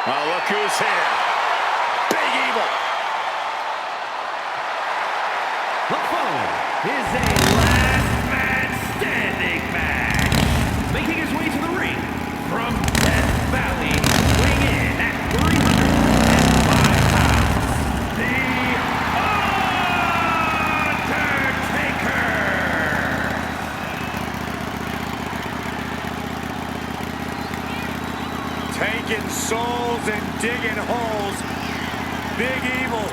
Oh, look who's here. Big Evil. The following is a last man standing match. Making his way to the ring from Death Valley, weighing in at 305 pounds, the Undertaker. Taking souls and digging holes. Big Evil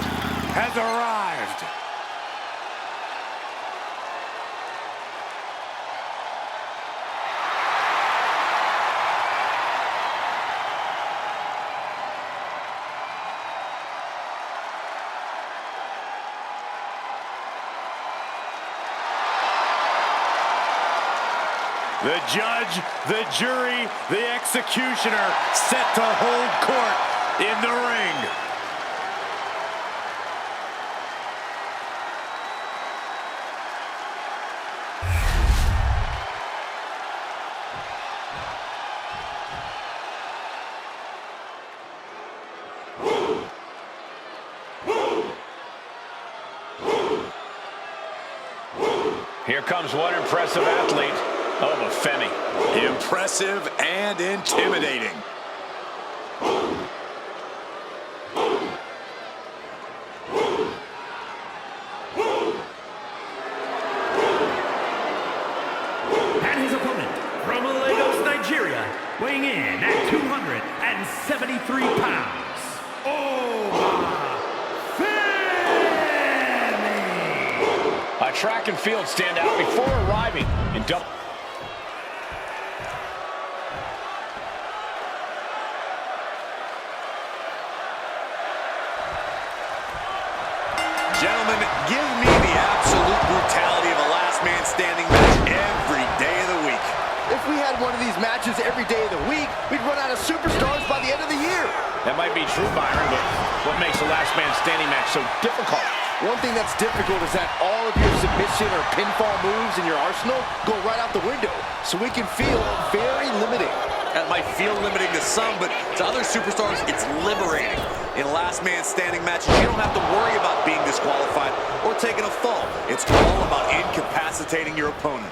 has arrived. The judge, the jury, the executioner set to hold court in the ring. Here comes one impressive athlete. Oh, Femi. Impressive and intimidating. And his opponent from Lagos, Nigeria, weighing in at 273 pounds. Femi! A track and field standout before arriving in double. Gentlemen, give me the absolute brutality of a last man standing match every day of the week. If we had one of these matches every day of the week, we'd run out of superstars by the end of the year. That might be true, Byron, but what makes a last man standing match so difficult? One thing that's difficult is that all of your submission or pinfall moves in your arsenal go right out the window, so it can feel very limiting. That might feel limiting to some, but to other superstars, it's liberating. In last man standing matches, you don't have to worry about being disqualified or taking a fall. It's all about incapacitating your opponent.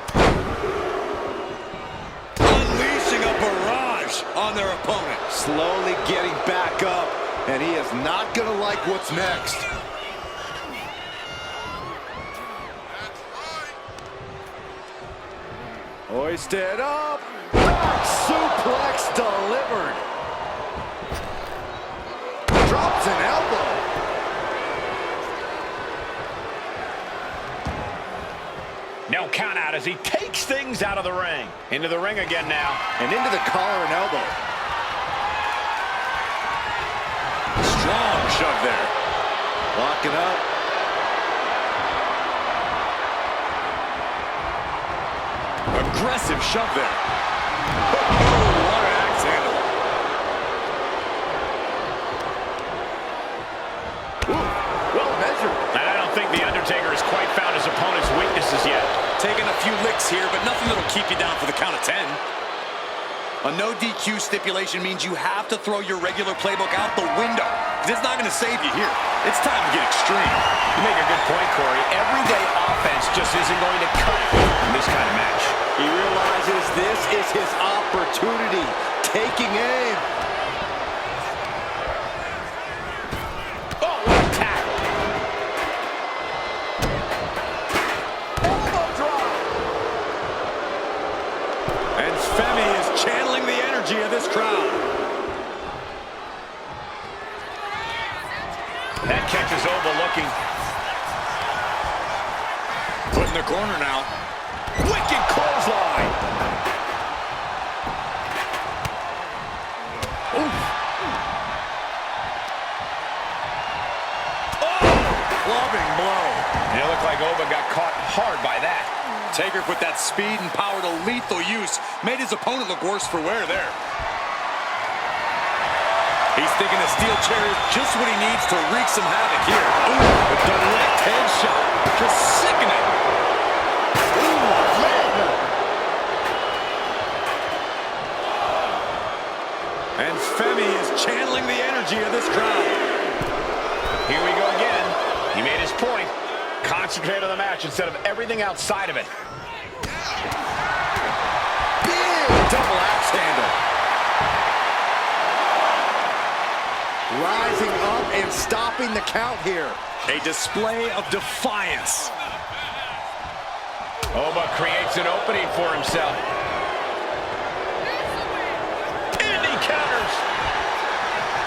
Unleashing a barrage on their opponent. Slowly getting back up, and he is not going to like what's next. Hoisted up, back suplex delivered. Drops an elbow. No count out as he takes things out of the ring. Into the ring again now. And into the collar and elbow. Strong shove there. Locking up. Aggressive shove there. Oh, what an axe handle. Ooh, well measured. And I don't think the Undertaker has quite found his opponent's weaknesses yet. Taking a few licks here, but nothing that'll keep you down for the count of 10. A no DQ stipulation means you have to throw your regular playbook out the window. It's not going to save you here. It's time to get extreme. You make a good point, Corey. Everyday offense just isn't going to cut it in this kind of match. He realizes this is his opportunity. Taking aim. Oh, what a tackle. Elbow drop. And Femi is channeling the energy of this crowd. That catches Oba looking. Put in the corner now. Wicked clothesline. Oof. Oh, clubbing blow. And it looked like Oba got caught hard by that. Taker put that speed and power to lethal use. Made his opponent look worse for wear there. He's thinking a steel chair is just what he needs to wreak some havoc here. Ooh, a direct headshot. Just sickening. And Femi is channeling the energy of this crowd. Here we go again. He made his point. Concentrate on the match instead of everything outside of it. Big double axe handle. Rising up and stopping the count here. A display of defiance. Oba creates an opening for himself. And he counters.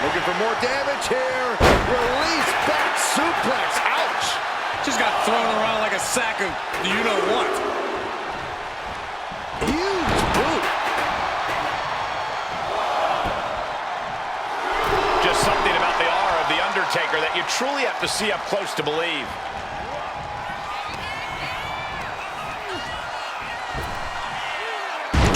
Looking for more damage here. Release back suplex. Ouch. Just got thrown around like a sack of you-know-what. Huge boot. Just something about the aura of the Undertaker that you truly have to see up close to believe.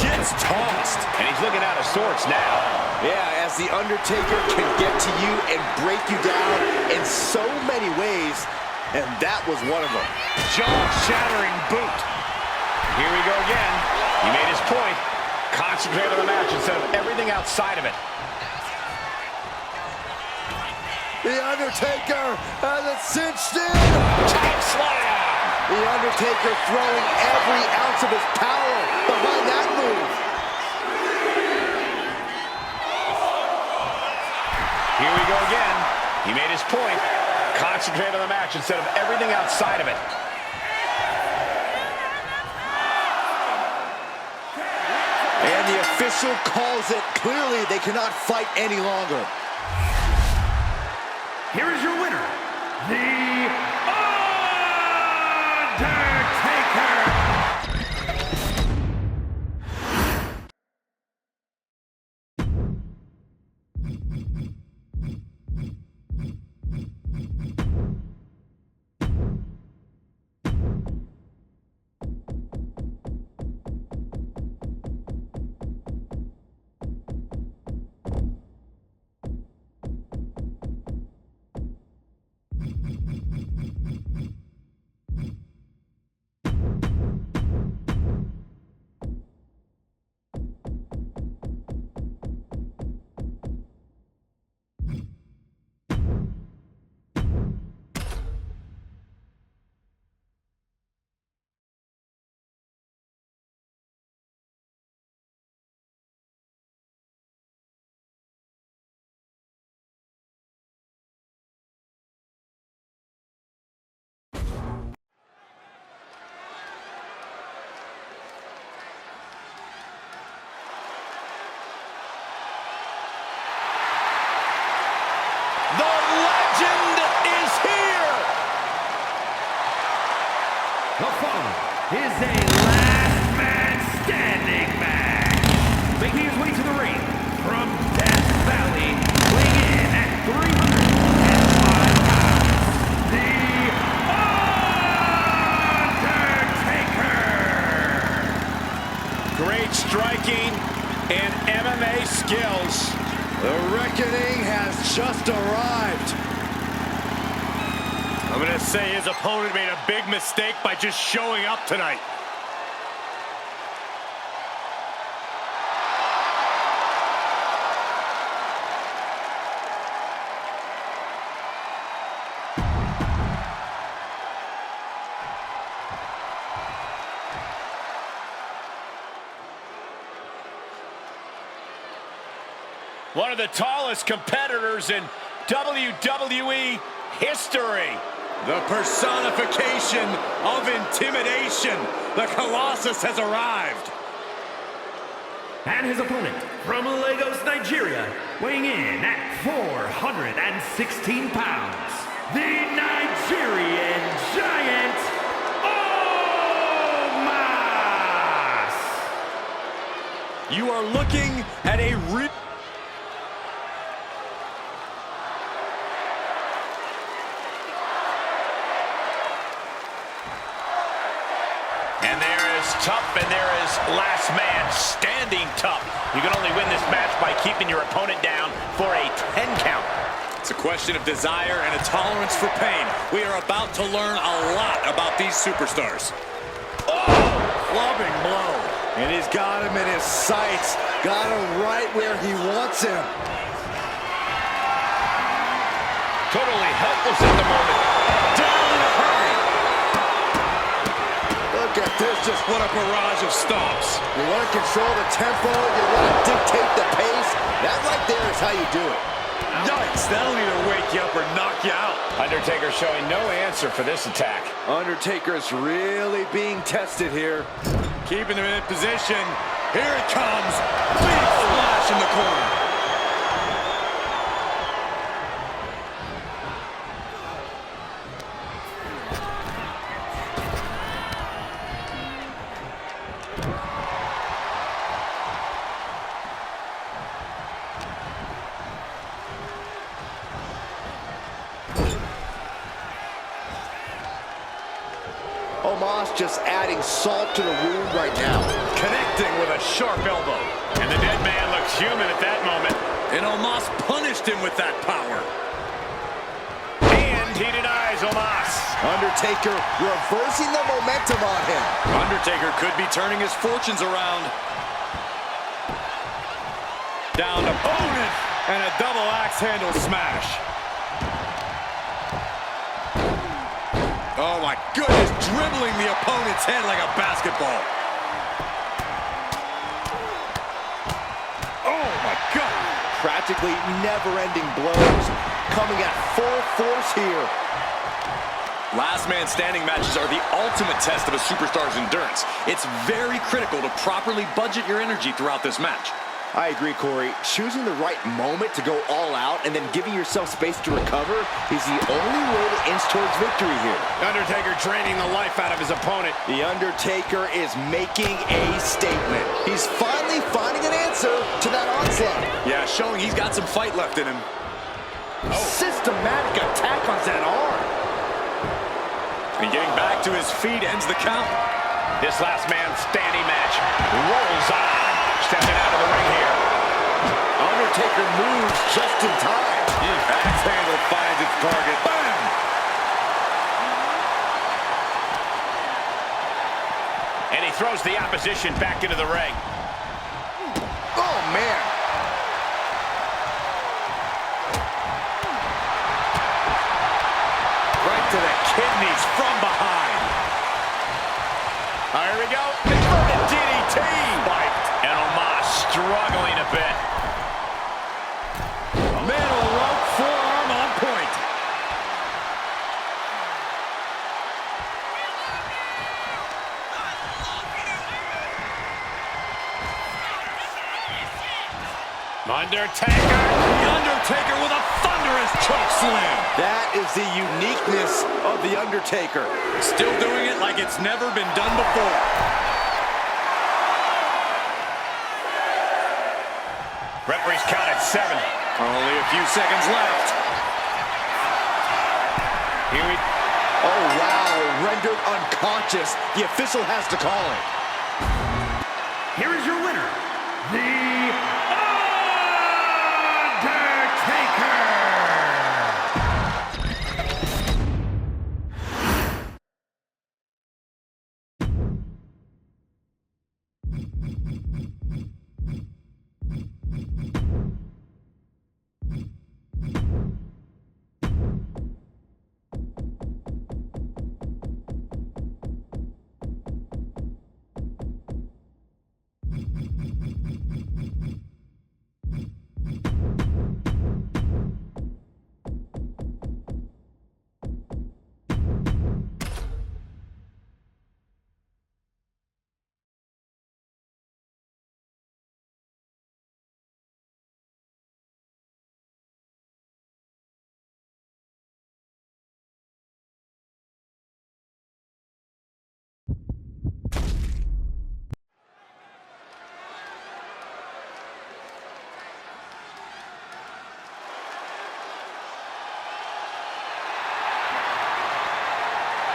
Gets tossed. And he's looking out of sorts now. Yeah, as the Undertaker can get to you and break you down in so many ways, and that was one of them. Jaw-shattering boot. Here we go again. He made his point. Concentrate on the match instead of everything outside of it. The Undertaker has it cinched in. Top slam. The Undertaker throwing every ounce of his power behind that move. Here we go again. He made his point. Concentrate on the match instead of everything outside of it. And the official calls it. Clearly, they cannot fight any longer. Here is your winner, The Undertaker! The following is a last man standing match. Making his way to the ring from Death Valley, weighing in at 305 pounds, The Undertaker! Great striking and MMA skills. The reckoning has just arrived. I'm going to say his opponent made a big mistake by just showing up tonight. One of the tallest competitors in WWE history. The personification of intimidation. The Colossus has arrived. And his opponent from Lagos, Nigeria, weighing in at 416 pounds, the Nigerian Giant, Omos! You are looking at a real... And there is tough, and there is last man standing tough. You can only win this match by keeping your opponent down for a 10 count. It's a question of desire and a tolerance for pain. We are about to learn a lot about these superstars. Clubbing blow. And he's got him in his sights. Got him right where he wants him. Totally helpless at the moment. Down in a hurry. Look at this, just what a barrage of stomps. You want to control the tempo, you want to dictate the pace. That right there is how you do it. Yikes, that'll either wake you up or knock you out. Undertaker showing no answer for this attack. Undertaker's really being tested here. Keeping him in position. Here it comes. Big splash in the corner. Omos just adding salt to the wound right now. Connecting with a sharp elbow. And the dead man looks human at that moment. And Omos punished him with that power. And he denies Omos. Undertaker reversing the momentum on him. Undertaker could be turning his fortunes around. Down opponent. And a double axe handle smash. Oh my goodness, dribbling the opponent's head like a basketball. Oh my God. Practically never-ending blows coming at full force here. Last man standing matches are the ultimate test of a superstar's endurance. It's very critical to properly budget your energy throughout this match. I agree, Corey. Choosing the right moment to go all out and then giving yourself space to recover is the only way to inch towards victory here. Undertaker draining the life out of his opponent. The Undertaker is making a statement. He's finally finding an answer to that onslaught. Yeah, showing he's got some fight left in him. Systematic attack on that arm. And getting back to his feet ends the count. This last man standing match rolls on. Stepping out of the ring here. Undertaker moves just in time. Axe handle finds its target. Bam! And he throws the opposition back into the ring. Oh, man. Right to the kidneys from behind. Here we go. Converted DDT. Spiked. And Omos struggling a bit. Middle rope forearm on point. Undertaker. The Undertaker with a thunderous choke slam. That is the uniqueness of the Undertaker. Still doing it like it's never been done before. Referee's count at 7. Only a few seconds left. Here we Oh, wow. Rendered unconscious. The official has to call it. Here is your winner, the Undertaker!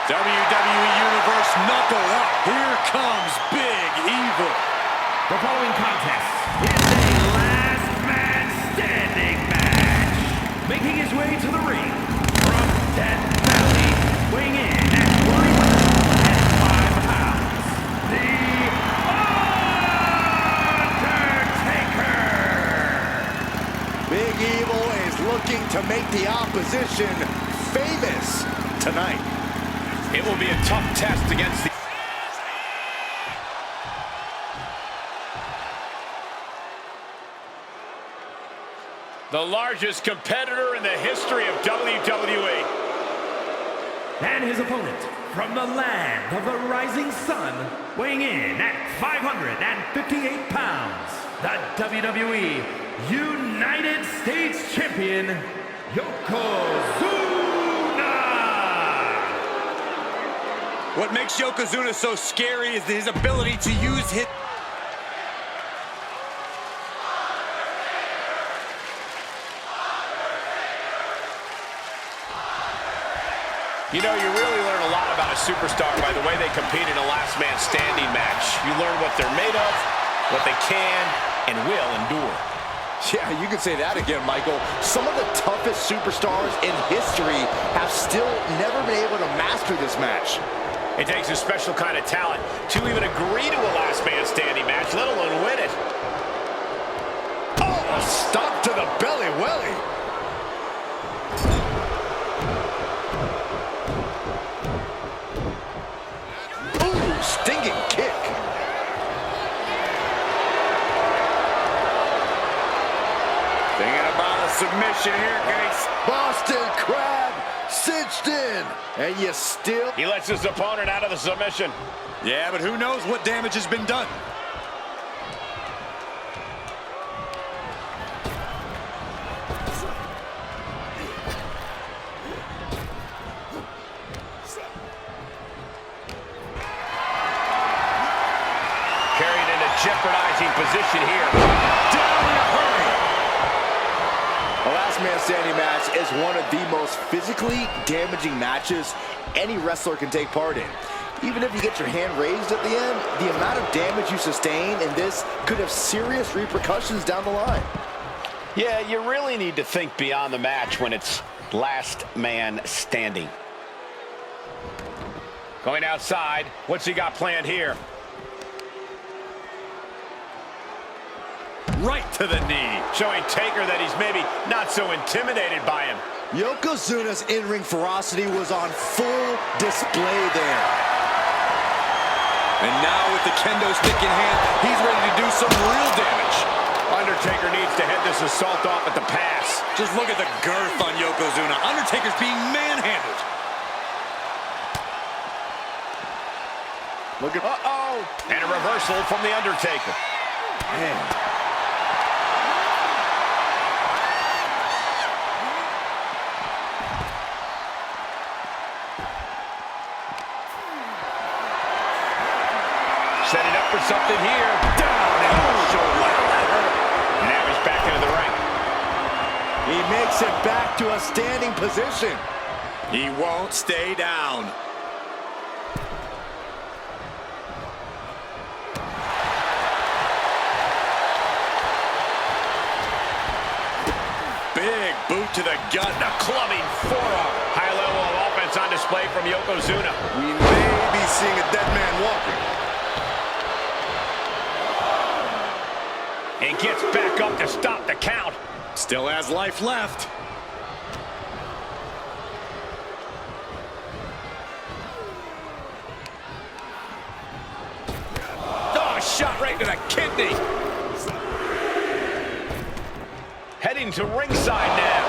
WWE Universe knuckle up. Here comes Big Evil. The following contest is a last man standing match. Making his way to the ring from Death Valley, weighing in at 105 pounds, the Undertaker! Big Evil is looking to to make the opposition famous tonight. It will be a tough test against the... The largest competitor in the history of WWE. And his opponent, from the land of the rising sun, weighing in at 558 pounds, the WWE United States Champion, Yokozuna! What makes Yokozuna so scary is his ability to use his... You know, you really learn a lot about a superstar by the way they compete in a last man standing match. You learn what they're made of, what they can and will endure. Yeah, you can say that again, Michael. Some of the toughest superstars in history have still never been able to master this match. It takes a special kind of talent to even agree to a last man standing match, let alone win it. Oh, a stop to the belly welly. Stinging kick. Thinking about a submission here, guys. Boston Crab cinched in. And you still... He lets his opponent out of the submission. Yeah, but who knows what damage has been done. Carried in a jeopardizing position here. Down in a hurry. The last man standing match is one of the most physically damaging matches any wrestler can take part in. Even if you get your hand raised at the end, the amount of damage you sustain in this could have serious repercussions down the line. Yeah, you really need to think beyond the match when it's last man standing. Going outside, what's he got planned here? Right to the knee, showing Taker that he's maybe not so intimidated by him. Yokozuna's in-ring ferocity was on full display there. And now with the kendo stick in hand, he's ready to do some real damage. Undertaker needs to head this assault off at the pass. Just look at the girth on Yokozuna. Undertaker's being manhandled. Look at... Uh-oh! And a reversal from the Undertaker. Man. Setting up for something here. Down in the shoulder. And now he's back into the ring. He makes it back to a standing position. He won't stay down. Big boot to the gut. The clubbing forearm. High level of offense on display from Yokozuna. We may be seeing a dead man walking. And gets back up to stop the count. Still has life left. Oh, shot right to the kidney. Heading to ringside now.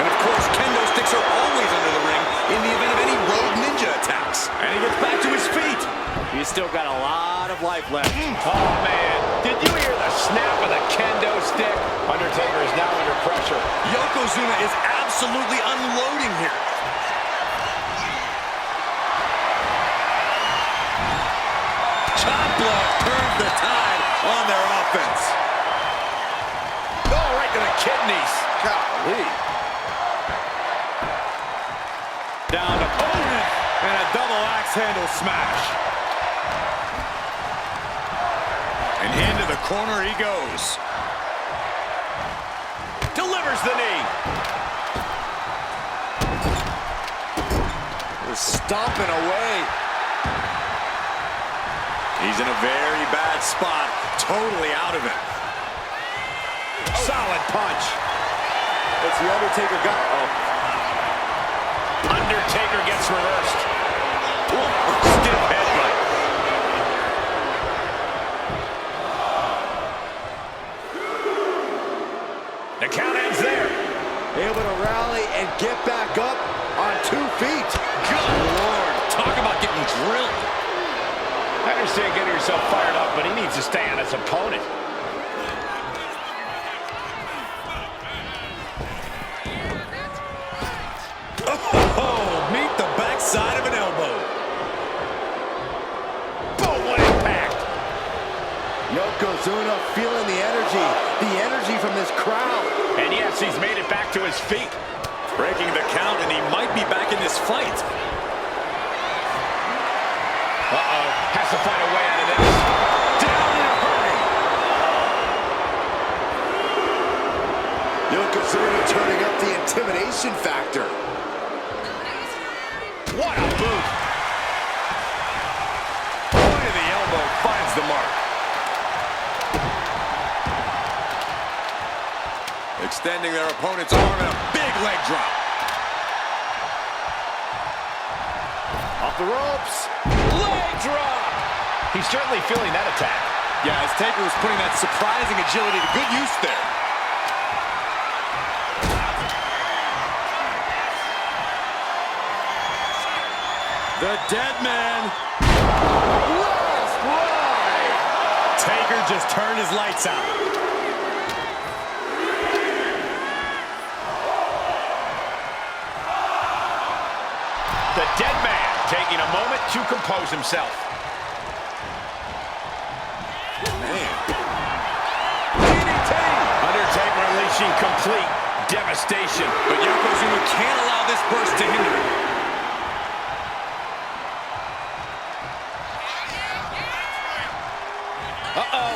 And of course, kendo sticks are always under the ring in the event of any rogue ninja attacks. And he gets back to his feet. He's still got a lot of life left. Oh, man. Did you hear the snap of the kendo stick? Undertaker is now under pressure. Yokozuna is absolutely unloading here. Chop block turns the tide on their offense. Oh, right to the kidneys. Golly. Down opponent and a double axe handle smash. And into the corner he goes. Delivers the knee. They're stomping away. He's in a very bad spot, totally out of it. Solid punch. It's the Undertaker got. Oh. Undertaker gets reversed. Stiff headbutt. The count ends there. Able to rally and get back up on 2 feet. Good Lord. Talk about getting drilled. I understand getting yourself fired up, but he needs to stay on his opponent. Oh, meet the backside of an elbow. Boom, what impact. Yokozuna feeling the energy from this crowd. And yes, he's made it back to his feet. Breaking the count, and he might be back in this fight. Uh-oh, has to find a way out of this. Down in a hurry. Yokozuna turning up the intimidation factor. What a boot. Point of the elbow finds the mark. Extending their opponent's arm and a big leg drop. Off the ropes. Leg drop. He's certainly feeling that attack. Yeah, as Taker was putting that surprising agility to good use there. The dead man. Last ride. Taker just turned his lights out. The dead man taking a moment to compose himself. Man. DDT! Undertaker unleashing complete devastation. But Yokozuna can't allow this burst to hinder him. Uh-oh.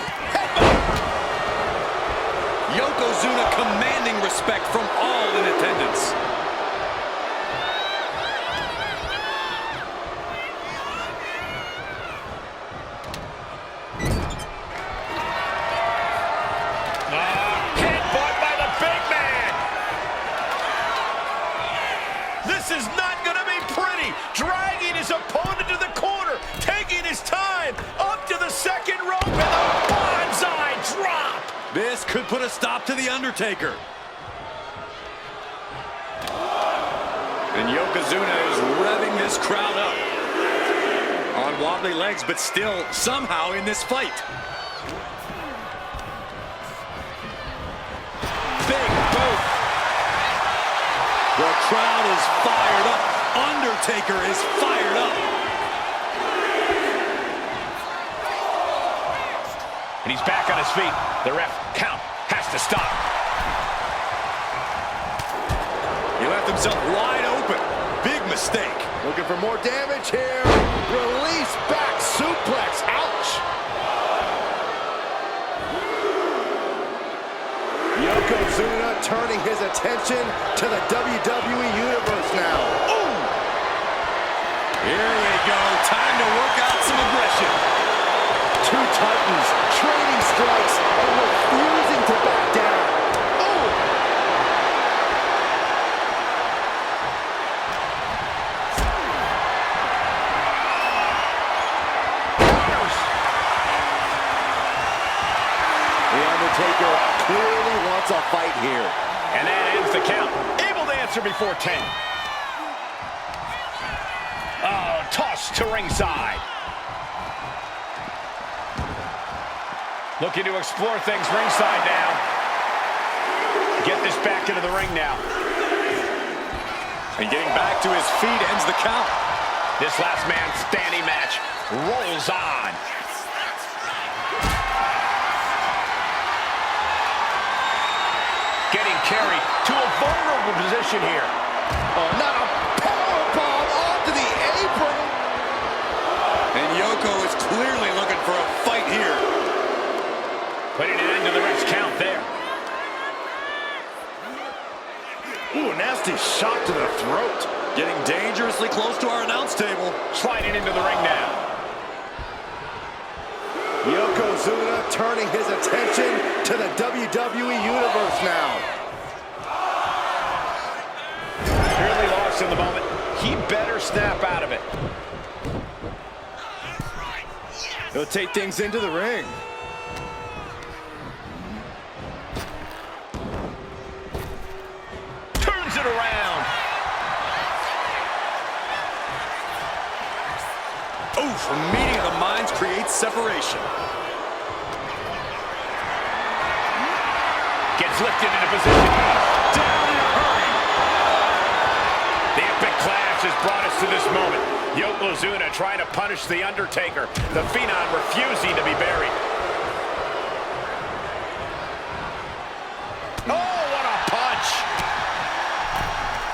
Yokozuna commanding respect from all in attendance. Headbutt by the big man. This is not going to be pretty. Dragging his opponent to the corner, taking his time, up to the second rope, and a bonsai drop. This could put a stop to The Undertaker. And Yokozuna is revving this crowd up. On wobbly legs, but still somehow in this fight. Big boot. The crowd is fired up. Undertaker is fired up. And he's back on his feet. The ref count has to stop. He left himself wide open. Big mistake. Looking for more damage here. Release back suplex. Ouch. Yokozuna turning his attention to the WWE Universe now. Ooh. Here we go. Time to work out some aggression. Two Titans trading strikes and refusing to back down. Oh! The Undertaker clearly wants a fight here. And that ends the count. Able to answer before 10. Oh, toss to ringside. Looking to explore things ringside now. Get this back into the ring now. And getting back to his feet ends the count. This last man standing match rolls on. Getting carried to a vulnerable position here. Oh, not a powerbomb onto the apron. And Yoko is clearly looking for a fight here. Putting an end to the ref's count there. Ooh, nasty shot to the throat. Getting dangerously close to our announce table. Sliding into the ring now. Yokozuna turning his attention to the WWE Universe now. Clearly lost in the moment. He better snap out of it. He'll take things into the ring. Turns it around. Oof, a meeting of the minds creates separation. Gets lifted into position. Down in a hurry. The epic clash has brought us to this moment. Yokozuna trying to punish the Undertaker. The Phenom refusing to be buried. Oh, what a punch!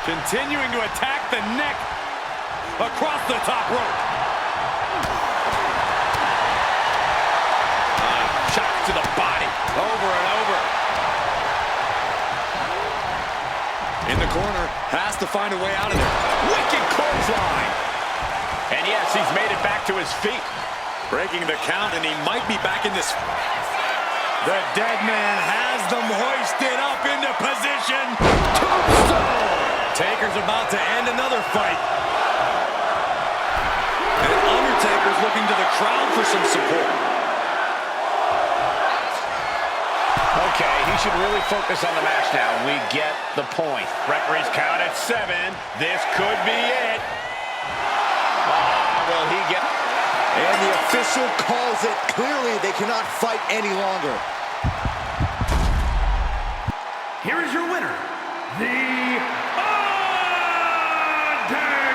Continuing to attack the neck across the top rope. Shot to the body. Over and over. In the corner, has to find a way out of there. Wicked clothesline. And yes, he's made it back to his feet. Breaking the count, and he might be back in this. The dead man has them hoisted up into position. Tombstone. Taker's about to end another fight. And Undertaker's looking to the crowd for some support. Okay, he should really focus on the match now. We get the point. Referee's count at 7. This could be it. Will he get... And the official calls it. Clearly, they cannot fight any longer. Here is your winner, The Undertaker!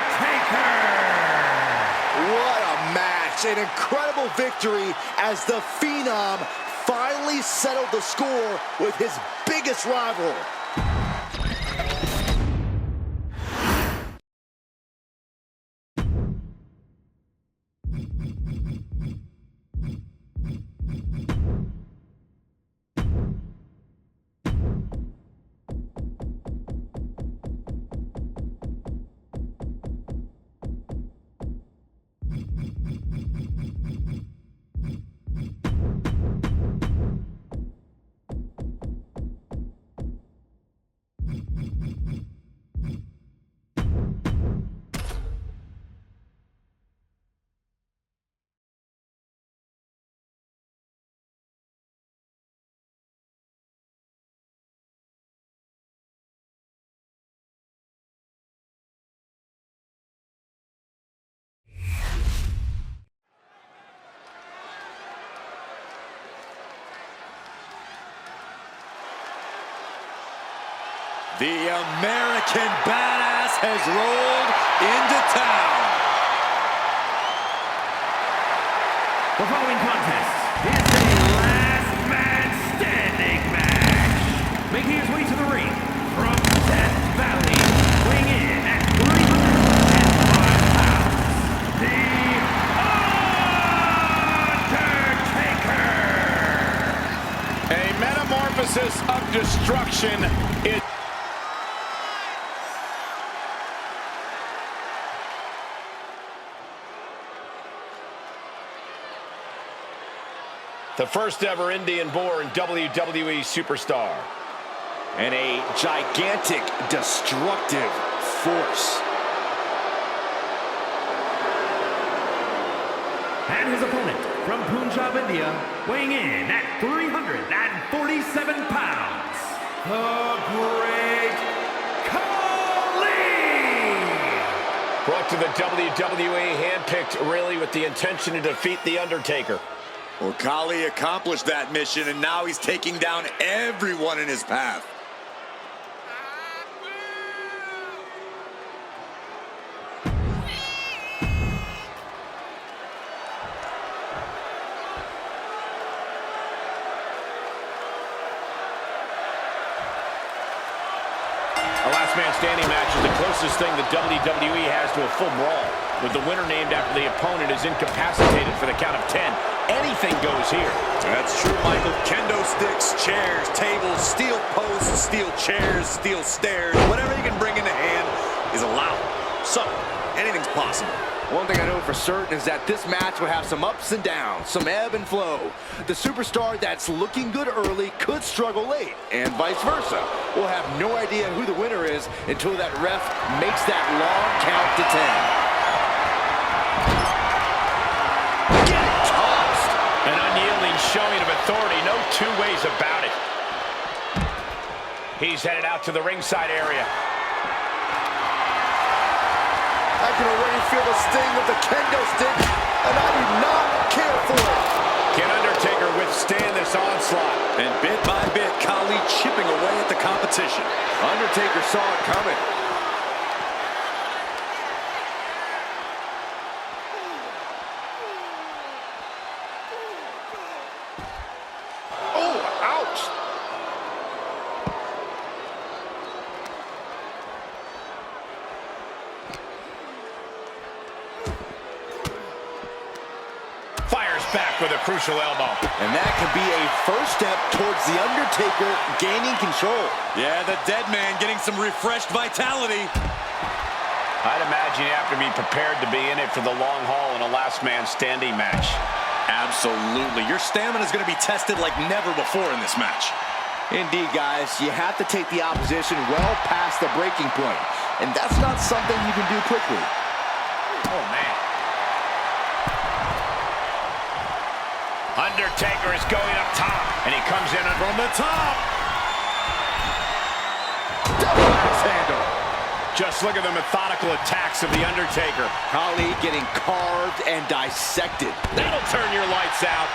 What a match. An incredible victory as the Phenom finally settled the score with his biggest rival. The American Badass has rolled into town. The following contest is a last man standing match. Making his way to the ring from Death Valley, weighing in at 305 pounds, The Undertaker! A metamorphosis of destruction is... the first ever Indian-born WWE superstar. And a gigantic, destructive force. And his opponent from Punjab, India, weighing in at 347 pounds, the Great Khali! Brought to the WWE, handpicked really with the intention to defeat The Undertaker. Well, Khali accomplished that mission, and now he's taking down everyone in his path. A last man standing match is the closest thing the WWE has to a full brawl, with the winner named after the opponent is incapacitated for the count of 10. Anything goes here. That's true, Michael. Kendo sticks, chairs, tables, steel posts, steel chairs, steel stairs, whatever you can bring into hand is allowed. So, anything's possible. One thing I know for certain is that this match will have some ups and downs, some ebb and flow. The superstar that's looking good early could struggle late, and vice versa. We'll have no idea who the winner is until that ref makes that long count to 10. Get tossed! An unyielding showing of authority, no two ways about it. He's headed out to the ringside area. I can already feel the sting of the kendo stick, and I do not care for it. Can Undertaker withstand this onslaught? And bit by bit, Khali chipping away at the competition. Undertaker saw it coming. Oh, ouch! Fires back with a crucial elbow. And that could be a first step towards The Undertaker gaining control. Yeah, the dead man getting some refreshed vitality. I'd imagine you have to be prepared to be in it for the long haul in a last man standing match. Absolutely. Your stamina is going to be tested like never before in this match. Indeed, guys, you have to take the opposition well past the breaking point. And that's not something you can do quickly. Oh, man. Undertaker is going up top, and he comes in from the top. Double axe handle. Just look at the methodical attacks of The Undertaker. Khali getting carved and dissected. That'll turn your lights out.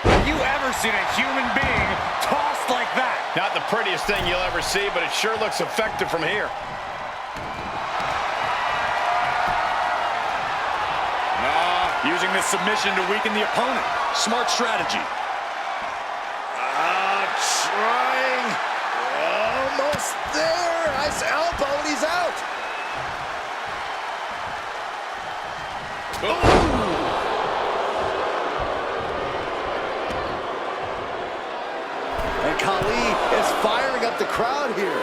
Have you ever seen a human being tossed like that? Not the prettiest thing you'll ever see, but it sure looks effective from here. Using this submission to weaken the opponent. Smart strategy. Trying. Almost there. Nice elbow, and he's out. And Khali is firing up the crowd here.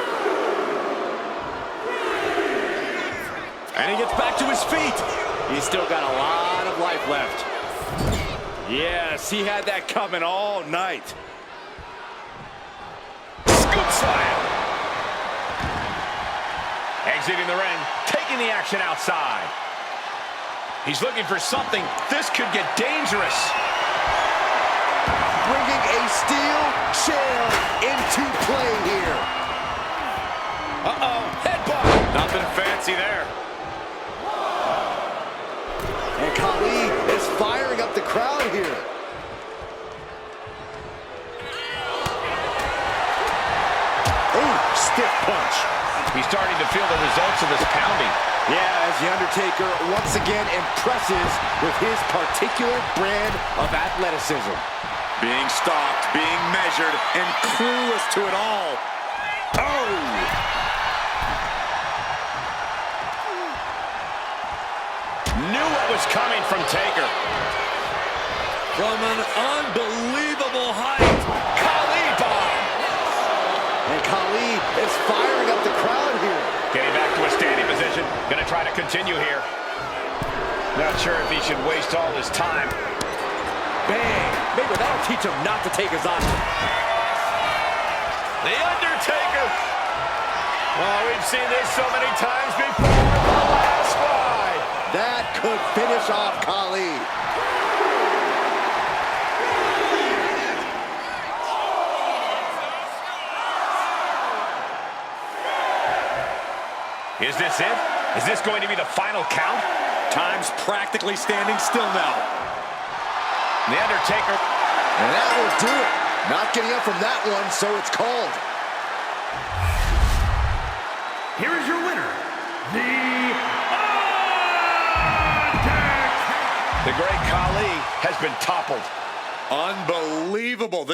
And he gets back to his feet. He's still got a lot of life left. Yes, he had that coming all night. Scoop slam. Exiting the ring, taking the action outside. He's looking for something. This could get dangerous. Bringing a steel chair into play here. Uh-oh, headbutt. Nothing fancy there. And Khali is firing up the crowd here. Ooh, stiff punch. He's starting to feel the results of his pounding. Yeah, as The Undertaker once again impresses with his particular brand of athleticism. Being stalked, being measured, and clueless to it all. Oh! Knew what was coming from Taker. From an unbelievable height, Khali bomb. And Khali is firing up the crowd here. Getting back to a standing position. Gonna try to continue here. Not sure if he should waste all his time. Bang! Maybe that'll teach him not to take his eyes. The Undertaker! Oh, we've seen this so many times before. The last ride. That could finish off Khali. Is this it? Is this going to be the final count? Time's practically standing still now. The Undertaker. And that will do it. Not getting up from that one, so it's called. Here is your winner, The Undertaker! The great Khali has been toppled. Unbelievable.